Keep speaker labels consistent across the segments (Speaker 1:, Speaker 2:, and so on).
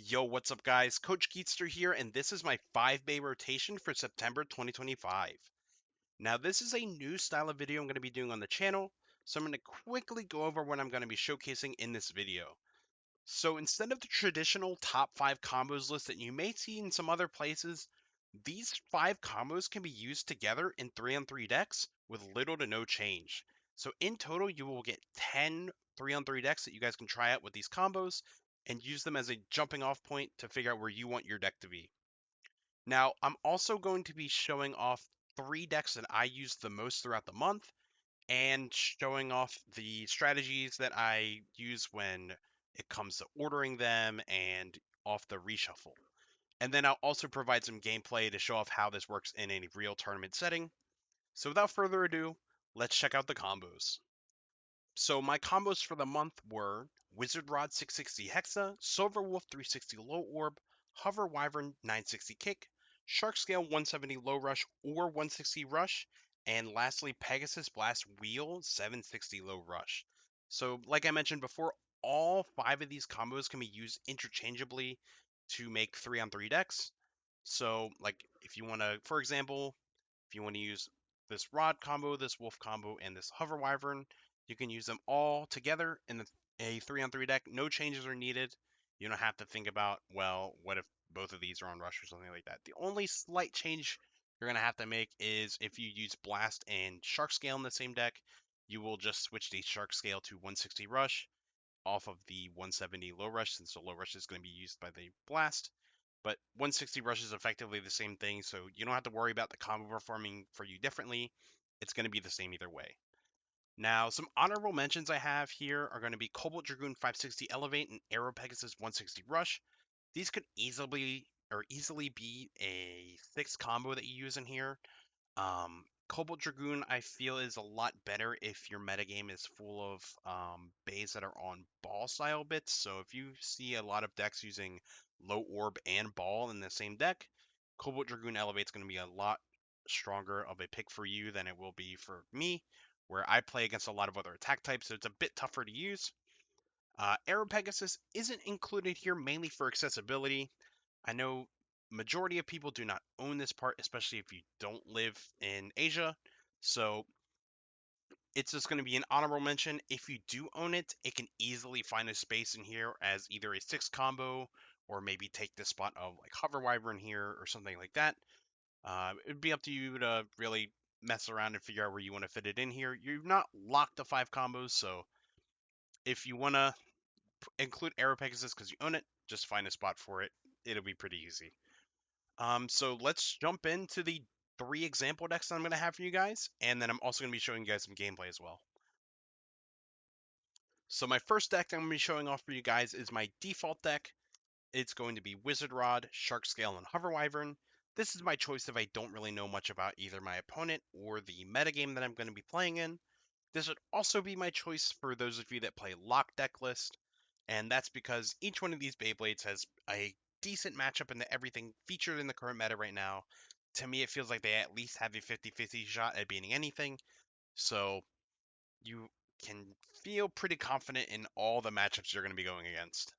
Speaker 1: Yo, what's up, guys? Coach Geetster here, and this is my 5-bay rotation for September 2025. Now, this is a new style of video I'm going to be doing on the channel, so I'm going to quickly go over what I'm going to be showcasing in this video. So instead of the traditional top 5 combos list that you may see in some other places, these 5 combos can be used together in 3-on-3 decks with little to no change. So in total, you will get 10 3-on-3 decks that you guys can try out with these combos and use them as a jumping off point to figure out where you want your deck to be. Now, I'm also going to be showing off 3 decks that I use the most throughout the month and showing off the strategies that I use when it comes to ordering them and off the reshuffle. And then I'll also provide some gameplay to show off how this works in a real tournament setting. So without further ado, let's check out the combos. So my combos for the month were Wizard Rod 660 Hexa, Silver Wolf 360 Low Orb, Hover Wyvern 960 Kick, Shark Scale 170 Low Rush or 160 Rush, and lastly Pegasus Blast Wheel 760 Low Rush. So like I mentioned before, all 5 of these combos can be used interchangeably to make 3-on-3 decks. So like if you want to, for example, if you want to use this Rod combo, this Wolf combo, and this Hover Wyvern, you can use them all together in a 3-on-3 deck. No changes are needed. You don't have to think about, well, what if both of these are on Rush or something like that. The only slight change you're going to have to make is if you use Blast and Shark Scale in the same deck, you will just switch the Shark Scale to 160 Rush off of the 170 Low Rush, since the Low Rush is going to be used by the Blast. But 160 Rush is effectively the same thing, so you don't have to worry about the combo performing for you differently. It's going to be the same either way. Now, some honorable mentions I have here are going to be Cobalt Dragoon 560 Elevate and Aero Pegasus 160 Rush. These could easily be a 6 combo that you use in here. Cobalt Dragoon, I feel, is a lot better if your metagame is full of bays that are on ball style bits. So if you see a lot of decks using low orb and ball in the same deck, Cobalt Dragoon Elevate is going to be a lot stronger of a pick for you than it will be for me, where I play against a lot of other attack types, so it's a bit tougher to use. Aero Pegasus isn't included here mainly for accessibility. I know majority of people do not own this part, especially if you don't live in Asia. So it's just going to be an honorable mention. If you do own it, it can easily find a space in here as either a 6 combo or maybe take the spot of like Hover Wyvern here or something like that. It'd be up to you to really mess around and figure out where you want to fit it in here. You're not locked to 5 combos, so if you want to include Aero Pegasus because you own it, just find a spot for it. It'll be pretty easy. So let's jump into the 3 example decks that I'm going to have for you guys, and then I'm also going to be showing you guys some gameplay as well. So my first deck I'm going to be showing off for you guys is my default deck. It's going to be Wizard Rod, Shark Scale, and Hover Wyvern. This is my choice if I don't really know much about either my opponent or the metagame that I'm going to be playing in. This would also be my choice for those of you that play lock deck list, and that's because each one of these Beyblades has a decent matchup into everything featured in the current meta right now. To me, it feels like they at least have a 50-50 shot at beating anything, so you can feel pretty confident in all the matchups you're going to be going against.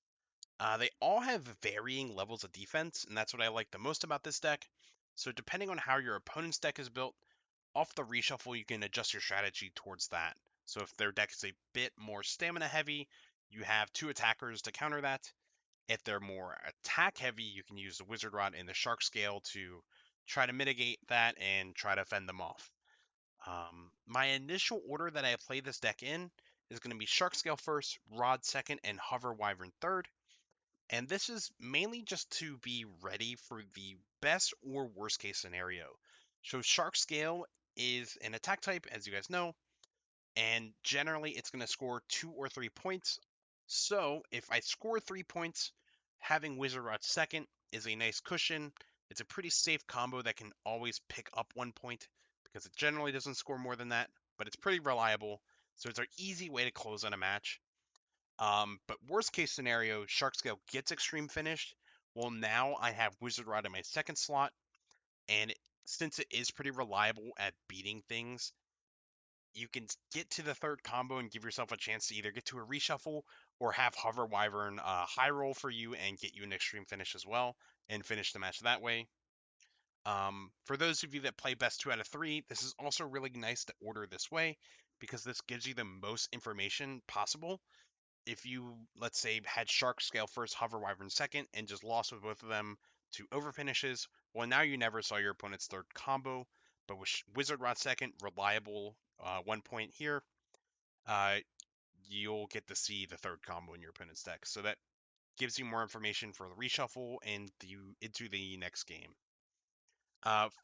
Speaker 1: They all have varying levels of defense, and that's what I like the most about this deck. So depending on how your opponent's deck is built, off the reshuffle, you can adjust your strategy towards that. So if their deck is a bit more stamina heavy, you have 2 attackers to counter that. If they're more attack heavy, you can use the Wizard Rod and the Shark Scale to try to mitigate that and try to fend them off. My initial order that I play this deck in is going to be Shark Scale first, Rod second, and Hover Wyvern third. And this is mainly just to be ready for the best or worst case scenario. So Shark Scale is an attack type, as you guys know, and generally it's going to score 2 or 3 points. So if I score 3 points, having Wizard Rod second is a nice cushion. It's a pretty safe combo that can always pick up 1 point because it generally doesn't score more than that, but it's pretty reliable. So it's an easy way to close on a match. But worst case scenario, Shark Scale gets extreme finished. Well, now I have Wizard Rod in my second slot, and since it is pretty reliable at beating things, you can get to the third combo and give yourself a chance to either get to a reshuffle or have Hover Wyvern high roll for you and get you an extreme finish as well, and finish the match that way. For those of you that play best 2 out of 3, this is also really nice to order this way because this gives you the most information possible. If you, let's say, had Shark Scale first, Hover Wyvern second, and just lost with both of them to over finishes, well, now you never saw your opponent's third combo. But with Wizard Rod second, reliable 1 point here, uh, you'll get to see the third combo in your opponent's deck. So that gives you more information for the reshuffle and into the next game.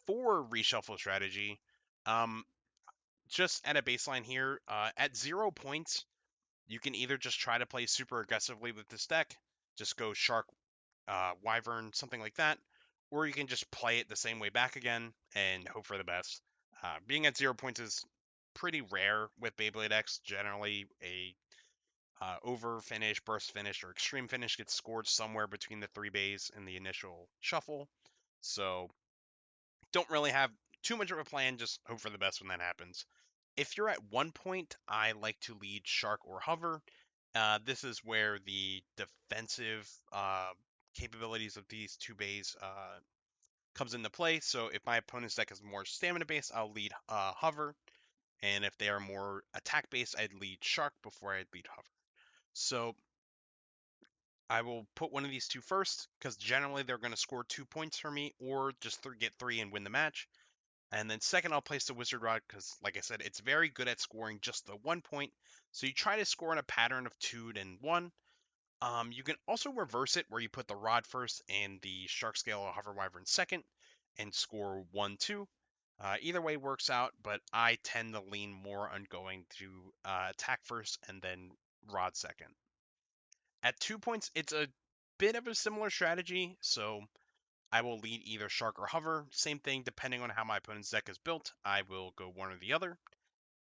Speaker 1: For reshuffle strategy, um, just at a baseline here, at 0 points, you can either just try to play super aggressively with this deck, just go Shark, Wyvern, something like that, or you can just play it the same way back again and hope for the best. Being at 0 points is pretty rare with BeybladeX. Generally, a over finish, burst finish, or extreme finish gets scored somewhere between the 3 bays in the initial shuffle. So don't really have too much of a plan, just hope for the best when that happens. If you're at 1 point, I like to lead Shark or Hover. This is where the defensive capabilities of these 2 bays comes into play. So if my opponent's deck is more stamina based, I'll lead Hover, and if they are more attack based, I'd lead Shark before I'd lead Hover. So I will put one of these two first because generally they're going to score 2 points for me, or just get 3 and win the match. And then second, I'll place the Wizard Rod because, like I said, it's very good at scoring just the 1 point. So you try to score in a pattern of 2 and 1. You can also reverse it where you put the Rod first and the Shark Scale or Hover Wyvern second and score 1, 2. Either way works out, but I tend to lean more on going to attack first and then Rod second. At 2 points, it's a bit of a similar strategy, so I will lead either Shark or Hover. Same thing, depending on how my opponent's deck is built, I will go one or the other.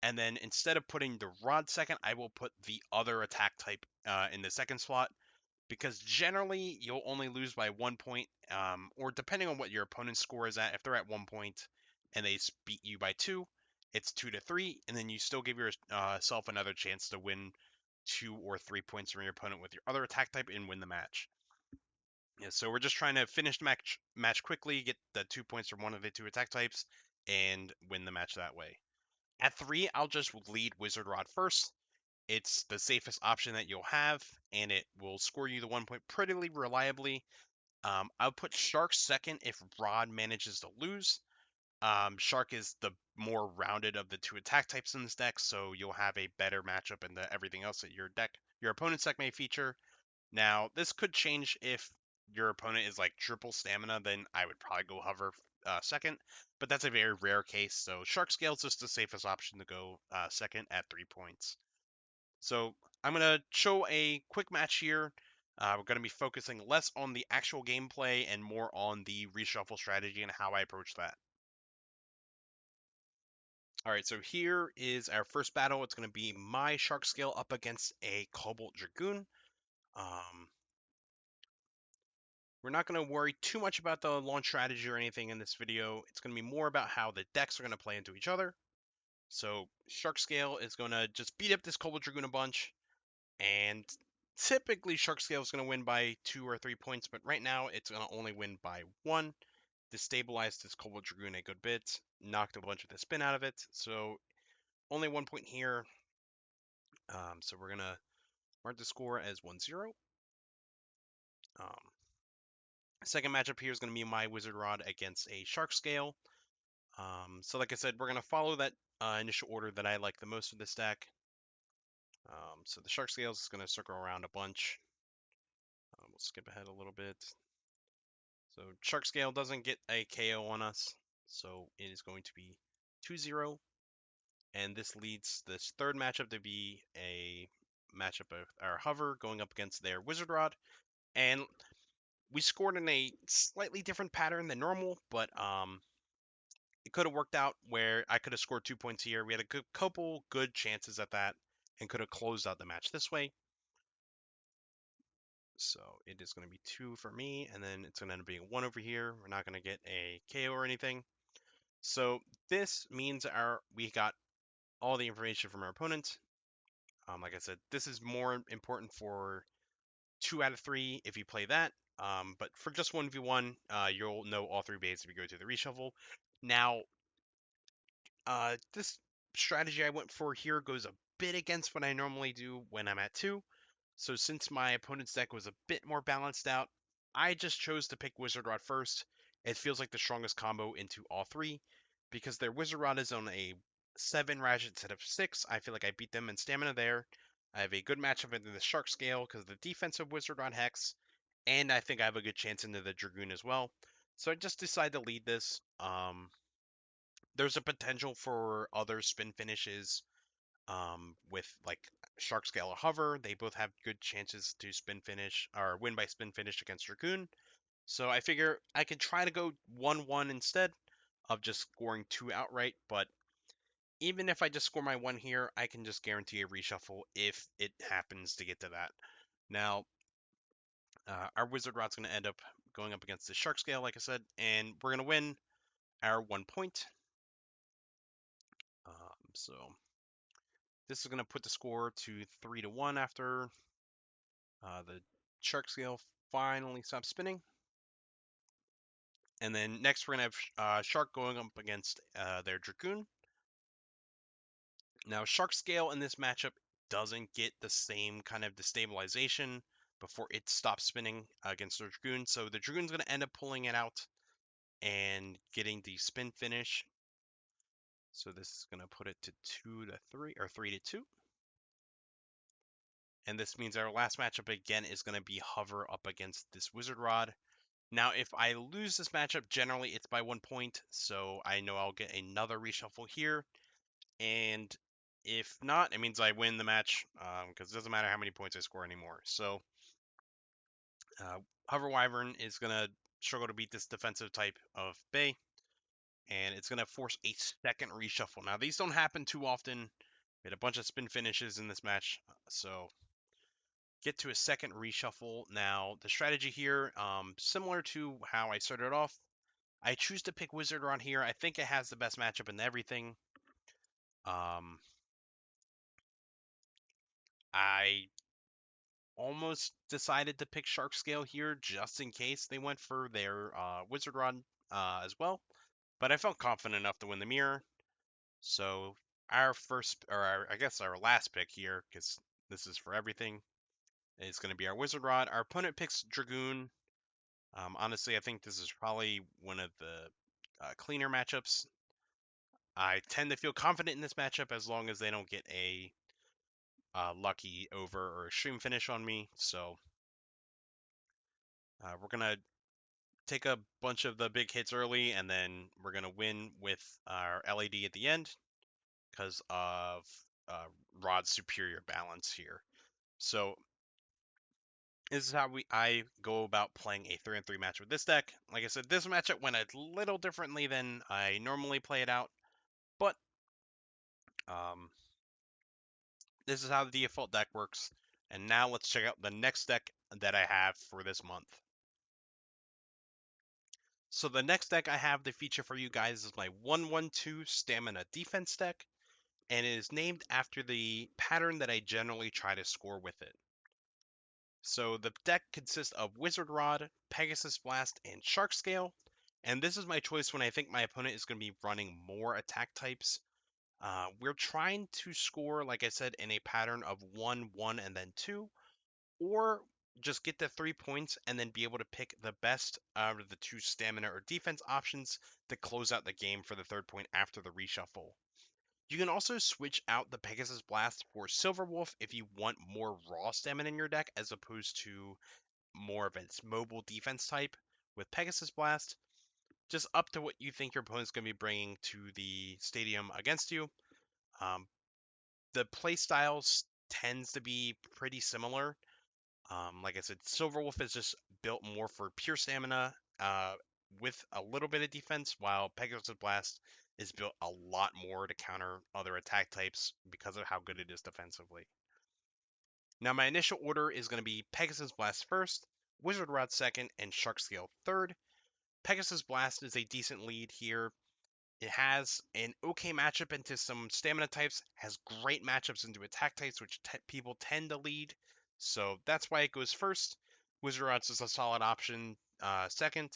Speaker 1: And then instead of putting the Rod second, I will put the other attack type in the second slot, because generally you'll only lose by 1 point, or depending on what your opponent's score is at. If they're at 1 point and they beat you by 2, it's 2-3, and then you still give yourself another chance to win 2 or 3 points from your opponent with your other attack type and win the match. Yeah, so we're just trying to finish the match quickly, get the 2 points from one of the two attack types, and win the match that way. At 3, I'll just lead Wizard Rod first. It's the safest option that you'll have, and it will score you the 1 point pretty reliably. I'll put Shark second if Rod manages to lose. Shark is the more rounded of the two attack types in this deck, so you'll have a better matchup in everything else that your opponent's deck may feature. Now, this could change if your opponent is like triple stamina, then I would probably go Hover second, but that's a very rare case, so Shark Scale is just the safest option to go second at 3 points. So I'm going to show a quick match here. We're going to be focusing less on the actual gameplay and more on the reshuffle strategy and how I approach that. All right, so here is our first battle. It's going to be my Shark Scale up against a Cobalt Dragoon. We're not going to worry too much about the launch strategy or anything in this video. It's going to be more about how the decks are going to play into each other. So Shark Scale is going to just beat up this Cobalt Dragoon a bunch, and typically Shark Scale is going to win by 2 or 3 points, but right now it's going to only win by 1. Destabilized this Cobalt Dragoon a good bit, knocked a bunch of the spin out of it, so only 1 point here. So we're going to mark the score as 1-0. Second matchup here is going to be my Wizard Rod against a Shark Scale. So like I said, we're going to follow that initial order that I like the most of this deck. So the Shark Scales is going to circle around a bunch. We'll skip ahead a little bit. So Shark Scale doesn't get a KO on us, so it is going to be 2-0. And this leads this third matchup to be a matchup of our Hover going up against their Wizard Rod. And we scored in a slightly different pattern than normal, but it could have worked out where I could have scored 2 points here. We had a couple good chances at that and could have closed out the match this way. So it is going to be 2 for me, and then it's going to end up being 1 over here. We're not going to get a KO or anything. So this means we got all the information from our opponent. Like I said, this is more important for 2 out of 3 if you play that. But for just 1v1, you'll know all 3 bays if you go to the reshuffle. Now, this strategy I went for here goes a bit against what I normally do when I'm at 2. So since my opponent's deck was a bit more balanced out, I just chose to pick Wizard Rod first. It feels like the strongest combo into all 3. Because their Wizard Rod is on a 7 Ratchet instead of 6, I feel like I beat them in stamina there. I have a good matchup into the Shark Scale because of the defensive Wizard Rod Hex. And I think I have a good chance into the Dragoon as well. So I just decided to lead this. There's a potential for other spin finishes with like Shark Scale or Hover. They both have good chances to spin finish or win by spin finish against Dragoon. So I figure I could try to go 1-1 instead of just scoring 2 outright. But even if I just score my 1 here, I can just guarantee a reshuffle if it happens to get to that. Now, our Wizard Rod's going to end up going up against the Shark Scale, like I said, and we're going to win our 1 point. So this is going to put the score to 3-1 after the Shark Scale finally stops spinning. And then next we're going to have Shark going up against their Dragoon. Now Shark Scale in this matchup doesn't get the same kind of destabilization before it stops spinning against the Dragoon. So the Dragoon's going to end up pulling it out and getting the spin finish. So this is going to put it to 2-3 or 3-2. And this means our last matchup again is going to be Hover up against this Wizard Rod. Now, if I lose this matchup, generally it's by 1 point, so I know I'll get another reshuffle here. And if not, it means I win the match, because it doesn't matter how many points I score anymore. So, Hover Wyvern is going to struggle to beat this defensive type of Bey, and it's going to force a second reshuffle. Now, these don't happen too often. We had a bunch of spin finishes in this match, so get to a second reshuffle. Now, the strategy here, similar to how I started off, I choose to pick Wizard Rod here. I think it has the best matchup in everything. I almost decided to pick Shark Scale here just in case they went for their Wizard Rod as well. But I felt confident enough to win the mirror. So our first, or I guess our last pick here, because this is for everything, is going to be our Wizard Rod. Our opponent picks Dragoon. Honestly, I think this is probably one of the cleaner matchups. I tend to feel confident in this matchup as long as they don't get a lucky over or extreme finish on me. So we're going to take a bunch of the big hits early, and then we're going to win with our LED at the end because of uh, Rod's superior balance here. So this is how I go about playing a 3-on-3 match with this deck. Like I said, this matchup went a little differently than I normally play it out, but um, this is how the default deck works. And now let's check out the next deck that I have for this month. So the next deck I have to feature for you guys is my 1-1-2 Stamina Defense deck, and it is named after the pattern that I generally try to score with it. So the deck consists of Wizard Rod, Pegasus Blast, and Shark Scale, and this is my choice when I think my opponent is going to be running more attack types. We're trying to score, like I said, in a pattern of 1, 1, and then 2, or just get the 3 points and then be able to pick the best out of the 2 stamina or defense options to close out the game for the 3rd point after the reshuffle. You can also switch out the Pegasus Blast for Silver Wolf if you want more raw stamina in your deck as opposed to more of its mobile defense type with Pegasus Blast. Just up to what you think your opponent's going to be bringing to the stadium against you. The play styles tends to be pretty similar. Like I said, Silver Wolf is just built more for pure stamina with a little bit of defense, while Pegasus Blast is built a lot more to counter other attack types because of how good it is defensively. Now, my initial order is going to be Pegasus Blast first, Wizard Rod second, and Shark Scale third. Pegasus Blast is a decent lead here. It has an okay matchup into some stamina types, has great matchups into attack types, which people tend to lead. So that's why it goes first. Wizard Rods is a solid option second,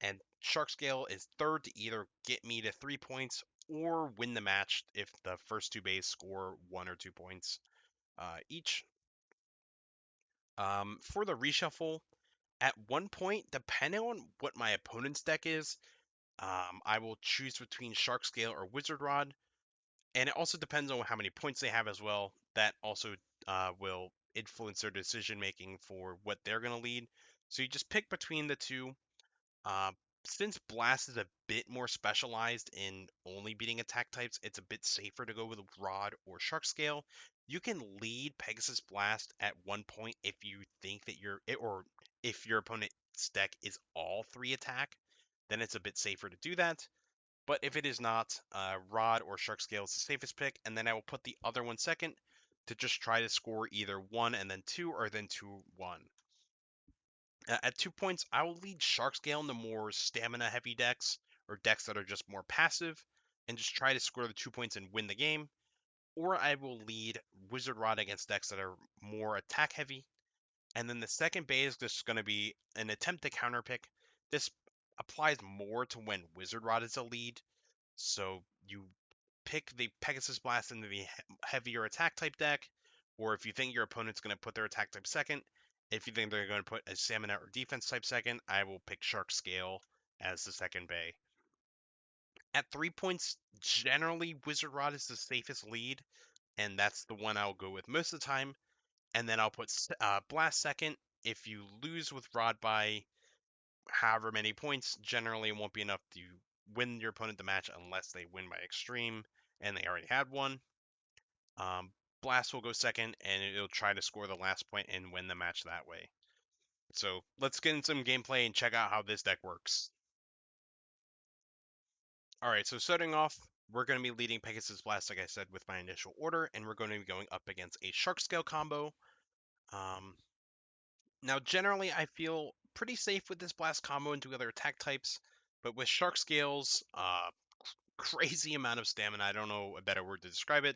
Speaker 1: and Shark Scale is third to either get me to 3 points or win the match if the first two bays score 1 or 2 points each. For the reshuffle, at one point, depending on what my opponent's deck is, I will choose between Shark Scale or Wizard Rod, and it also depends on how many points they have as well. That also will influence their decision making for what they're going to lead. So you just pick between the two. Uh, since Blast is a bit more specialized in only beating attack types, it's a bit safer to go with Rod or Shark Scale. You can lead Pegasus Blast at one point if you think that or if your opponent's deck is all 3 attack, then it's a bit safer to do that. But if it is not, Rod or Shark Scale is the safest pick, and then I will put the other one second to just try to score either 1 and then 2, or then 2, 1. At 2 points, I will lead Shark Scale into more stamina heavy decks, or decks that are just more passive, and just try to score the 2 points and win the game. Or I will lead Wizard Rod against decks that are more attack heavy. And then the second bay is just going to be an attempt to counterpick. This applies more to when Wizard Rod is a lead. So you pick the Pegasus Blast into the heavier attack type deck, or if you think your opponent's going to put their attack type second, if you think they're going to put a stamina or defense type second, I will pick Shark Scale as the second bay. At 3 points, generally Wizard Rod is the safest lead, and that's the one I'll go with most of the time. And then I'll put Blast second. If you lose with Rod by however many points, generally it won't be enough to win your opponent the match unless they win by extreme, and they already had one. Blast will go second, and it'll try to score the last point and win the match that way. So let's get in some gameplay and check out how this deck works. Alright, so starting off, we're going to be leading Pegasus Blast, like I said, with my initial order, and we're going to be going up against a Shark Scale combo. Now, generally, I feel pretty safe with this Blast combo into other attack types, but with Shark Scale's crazy amount of stamina, I don't know a better word to describe it,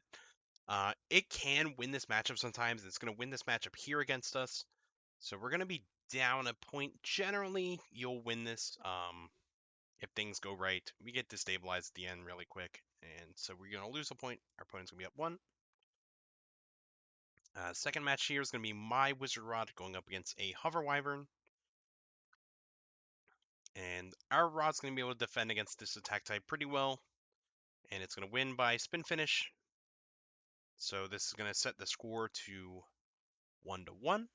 Speaker 1: it can win this matchup sometimes. It's going to win this matchup here against us. So we're going to be down a point. Generally, you'll win this if things go right. We get destabilized at the end really quick. And so we're going to lose a point. Our opponent's going to be up 1. Second match here is going to be my Wizard Rod going up against a Hover Wyvern. And our Rod's going to be able to defend against this attack type pretty well. And it's going to win by spin finish. So this is going to set the score to 1-1.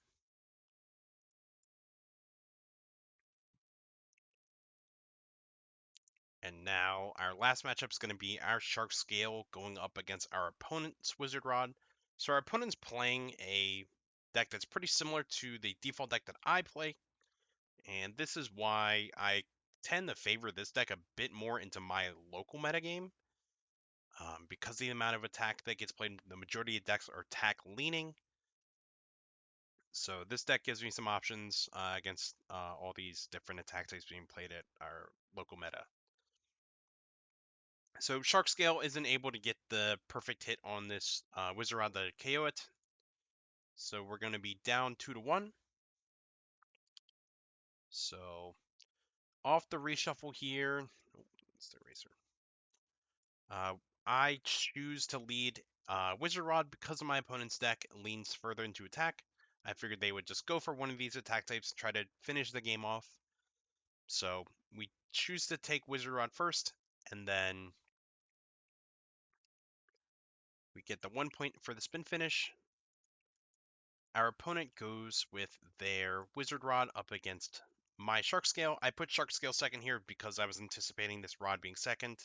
Speaker 1: And now our last matchup is going to be our Shark Scale going up against our opponent's Wizard Rod. So our opponent's playing a deck that's pretty similar to the default deck that I play. And this is why I tend to favor this deck a bit more into my local metagame. Because the amount of attack that gets played, the majority of decks are attack leaning. So this deck gives me some options against all these different attack types being played at our local meta. So Shark Scale isn't able to get the perfect hit on this Wizard Rod to KO it. So we're going to be down 2-1. So off the reshuffle here, it's the eraser. I choose to lead Wizard Rod because of my opponent's deck leans further into attack. I figured they would just go for one of these attack types, try to finish the game off. So we choose to take Wizard Rod first, and then we get the 1 point for the spin finish. Our opponent goes with their Wizard Rod up against my Shark Scale. I put Shark Scale second here because I was anticipating this Rod being second.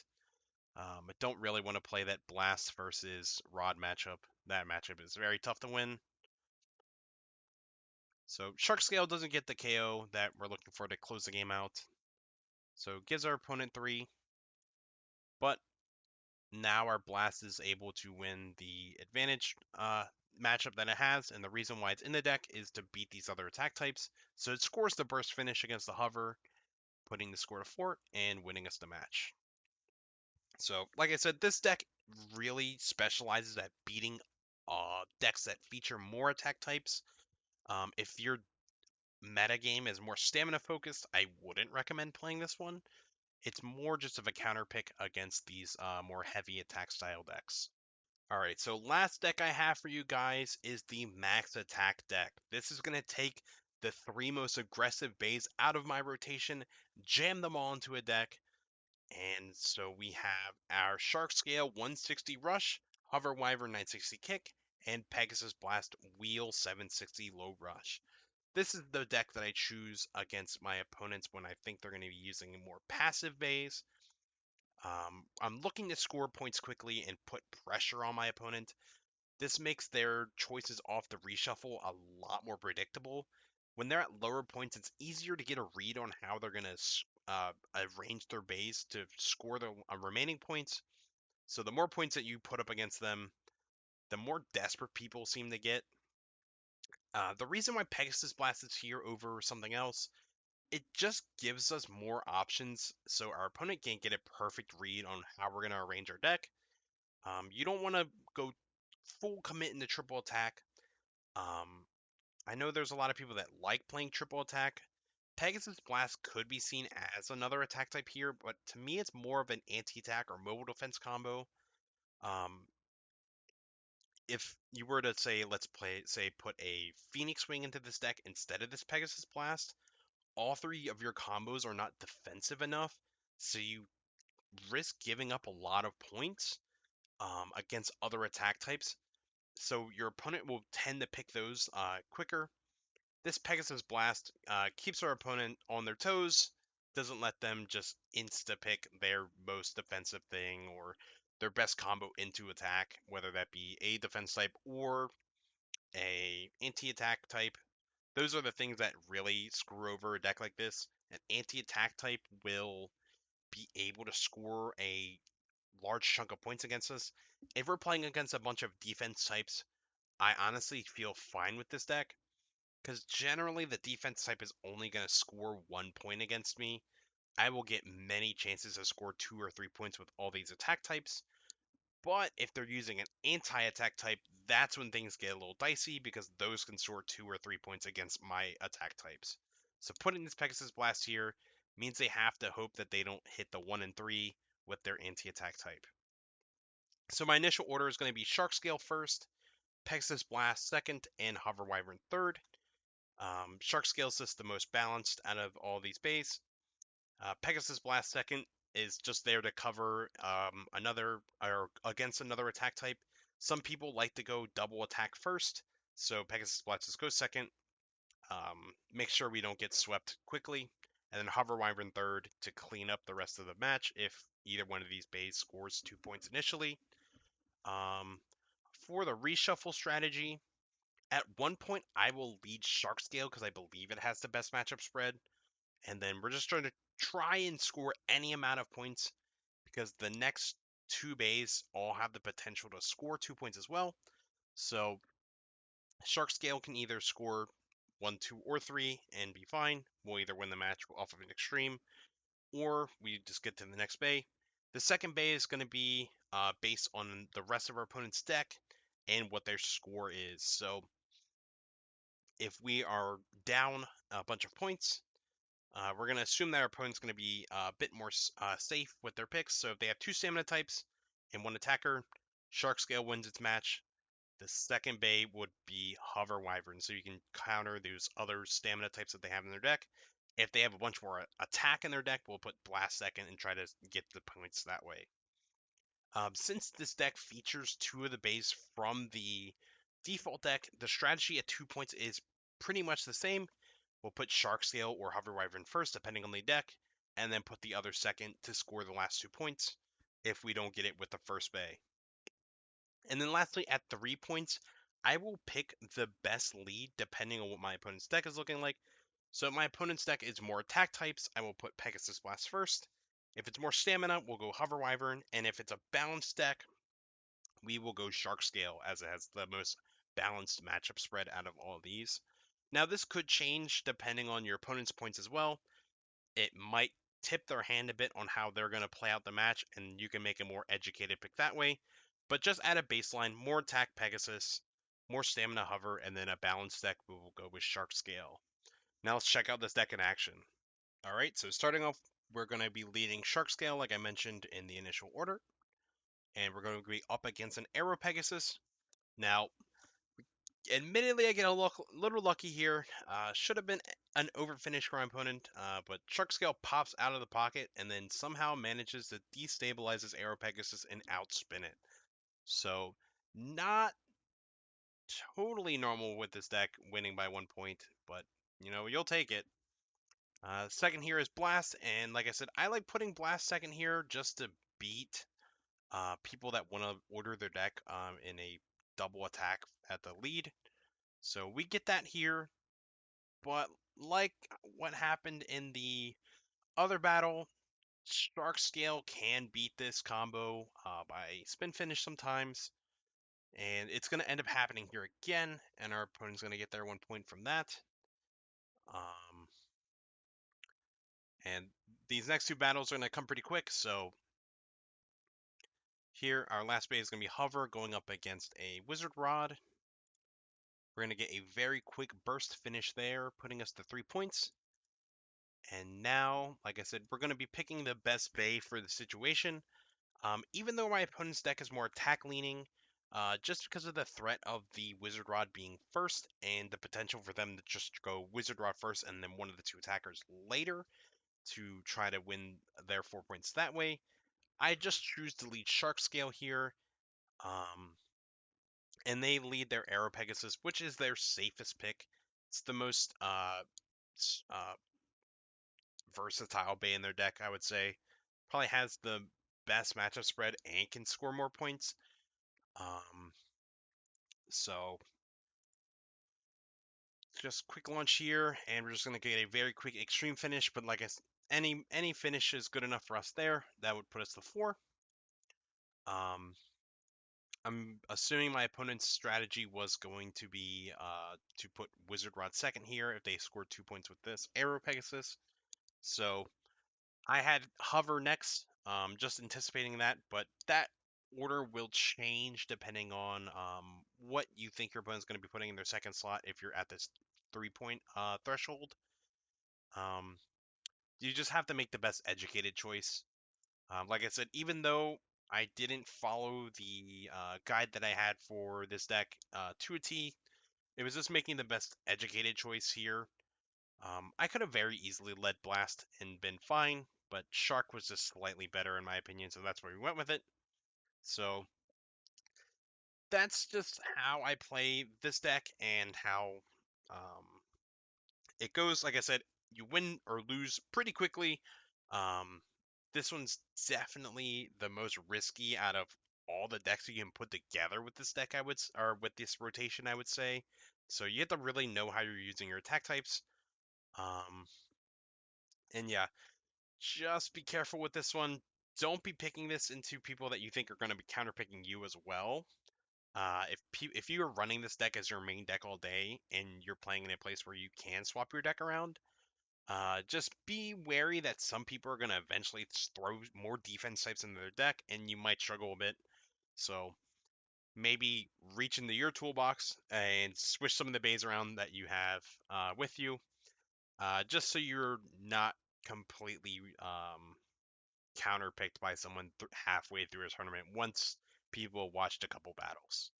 Speaker 1: I don't really want to play that Blast versus Rod matchup. That matchup is very tough to win. So Shark Scale doesn't get the KO that we're looking for to close the game out. So it gives our opponent 3. But now our Blast is able to win the advantage matchup that it has, and the reason why it's in the deck is to beat these other attack types. So it scores the burst finish against the Hover, putting the score to 4 and winning us the match. So, like I said, this deck really specializes at beating decks that feature more attack types. If your meta game is more stamina focused, I wouldn't recommend playing this one. It's more just of a counter pick against these more heavy attack style decks. Alright, so last deck I have for you guys is the Max Attack deck. This is going to take the three most aggressive bays out of my rotation, jam them all into a deck, and so we have our Shark Scale 160 Rush, Hover Wyvern 960 Kick, and Pegasus Blast Wheel 760 Low Rush. This is the deck that I choose against my opponents when I think they're going to be using more passive bays. I'm looking to score points quickly and put pressure on my opponent. This makes their choices off the reshuffle a lot more predictable. When they're at lower points, it's easier to get a read on how they're going to arrange their base to score the remaining points. So the more points that you put up against them, the more desperate people seem to get. The reason why Pegasus Blast is here over something else, it just gives us more options so our opponent can't get a perfect read on how we're going to arrange our deck. You don't want to go full commit into triple attack. Um, I know there's a lot of people that like playing triple attack. Pegasus Blast could be seen as another attack type here, but to me it's more of an anti-attack or mobile defense combo. Um, if you were to say, let's put a Phoenix Wing into this deck instead of this Pegasus Blast, all three of your combos are not defensive enough, so you risk giving up a lot of points against other attack types. So your opponent will tend to pick those quicker. This Pegasus Blast keeps our opponent on their toes, doesn't let them just insta-pick their most defensive thing or their best combo into attack, whether that be a defense type or a anti-attack type. Those are the things that really screw over a deck like this. An anti-attack type will be able to score a large chunk of points against us. If we're playing against a bunch of defense types, I honestly feel fine with this deck because generally the defense type is only going to score 1 point against me. I will get many chances to score 2 or 3 points with all these attack types. But if they're using an anti-attack type, that's when things get a little dicey because those can score 2 or 3 points against my attack types. So putting this Pegasus Blast here means they have to hope that they don't hit the 1 and 3 with their anti-attack type. So my initial order is going to be Shark Scale first, Pegasus Blast second, and Hover Wyvern third. Shark Scale is just the most balanced out of all these bays. Pegasus Blast second is just there to cover another or against another attack type. Some people like to go double attack first, so Pegasus Blast just goes second. Make sure we don't get swept quickly, and then Hover Wyvern third to clean up the rest of the match if either one of these bays scores 2 points initially. Um, for the reshuffle strategy, at one point I will lead Shark Scale because I believe it has the best matchup spread, and then we're just trying to try and score any amount of points because the next two bays all have the potential to score 2 points as well. So Shark Scale can either score 1, 2, or 3 and be fine. We'll either win the match off of an extreme, or we just get to the next bay. The second bay is going to be based on the rest of our opponent's deck and what their score is. So if we are down a bunch of points, we're going to assume that our opponent's going to be a bit more safe with their picks. So if they have two stamina types and one attacker, Shark Scale wins its match. The second bay would be Hover Wyvern, so you can counter those other stamina types that they have in their deck. If they have a bunch more attack in their deck, we'll put Blast second and try to get the points that way. Since this deck features two of the bays from the default deck, the strategy at 2 points is pretty much the same. We'll put Shark Scale or Hover Wyvern first, depending on the deck, and then put the other second to score the last 2 points if we don't get it with the first bay. And then lastly, at 3 points, I will pick the best lead depending on what my opponent's deck is looking like. So if my opponent's deck is more attack types, I will put Pegasus Blast first. If it's more stamina, we'll go Hover Wyvern. And if it's a balanced deck, we will go Shark Scale as it has the most balanced matchup spread out of all of these. Now, this could change depending on your opponent's points as well. It might tip their hand a bit on how they're going to play out the match, and you can make a more educated pick that way. But just add a baseline, more attack Pegasus, more stamina hover, and then a balanced deck we will go with Shark Scale. Now let's check out this deck in action. Alright, so starting off, we're going to be leading Shark Scale like I mentioned in the initial order. And we're going to be up against an Arrow Pegasus. Now, admittedly, I get a little lucky here. Should have been an overfinish for my opponent, but Shark Scale pops out of the pocket and then somehow manages to destabilize his Arrow Pegasus and outspin it. So, not totally normal with this deck winning by 1 point, but you'll take it. Second here is Blast, and like I said, I like putting Blast second here just to beat people that want to order their deck in a double attack at the lead. So we get that here, but like what happened in the other battle, Shark Scale can beat this combo by spin finish sometimes, and it's going to end up happening here again, and our opponent's going to get their 1 point from that. And these next two battles are going to come pretty quick, so here our last bait is going to be Hover going up against a Wizard Rod. We're going to get a very quick burst finish there, putting us to 3 points. And now, like I said, we're going to be picking the best Bay for the situation. Even though my opponent's deck is more attack leaning, just because of the threat of the Wizard Rod being first and the potential for them to just go Wizard Rod first and then one of the two attackers later to try to win their 4 points that way, I just choose to lead Shark Scale here. And they lead their Arrow Pegasus, which is their safest pick. It's the most versatile Bay in their deck, I would say. Probably has the best matchup spread and can score more points. So just quick launch here, and we're just gonna get a very quick extreme finish. But like I said, any finish is good enough for us there. That would put us to 4. I'm assuming my opponent's strategy was going to be to put Wizard Rod second here if they scored 2 points with this Arrow Pegasus. So I had Hover next, just anticipating that, but that order will change depending on what you think your opponent's going to be putting in their second slot if you're at this 3-point threshold. You just have to make the best educated choice. Like I said, even though I didn't follow the guide that I had for this deck to a T, it was just making the best educated choice here. I could have very easily led Blast and been fine, but Shark was just slightly better in my opinion, so that's where we went with it. So that's just how I play this deck and how it goes. Like I said, you win or lose pretty quickly. This one's definitely the most risky out of all the decks you can put together with this deck, or with this rotation, I would say. So you have to really know how you're using your attack types. And yeah, just be careful with this one. Don't be picking this into people that you think are going to be counterpicking you as well. If you are running this deck as your main deck all day and you're playing in a place where you can swap your deck around, just be wary that some people are going to eventually throw more defense types into their deck and you might struggle a bit. So maybe reach into your toolbox and switch some of the bays around that you have with you, just so you're not completely counterpicked by someone halfway through a tournament once people watched a couple battles.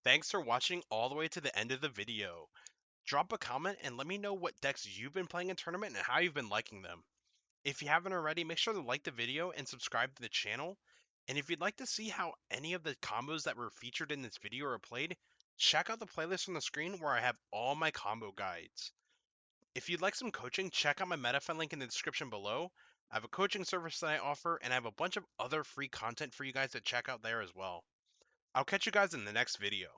Speaker 1: Thanks for watching all the way to the end of the video. Drop a comment and let me know what decks you've been playing in tournament and how you've been liking them. If you haven't already, make sure to like the video and subscribe to the channel. And if you'd like to see how any of the combos that were featured in this video are played, check out the playlist on the screen where I have all my combo guides. If you'd like some coaching, check out my MetaFund link in the description below. I have a coaching service that I offer, and I have a bunch of other free content for you guys to check out there as well. I'll catch you guys in the next video.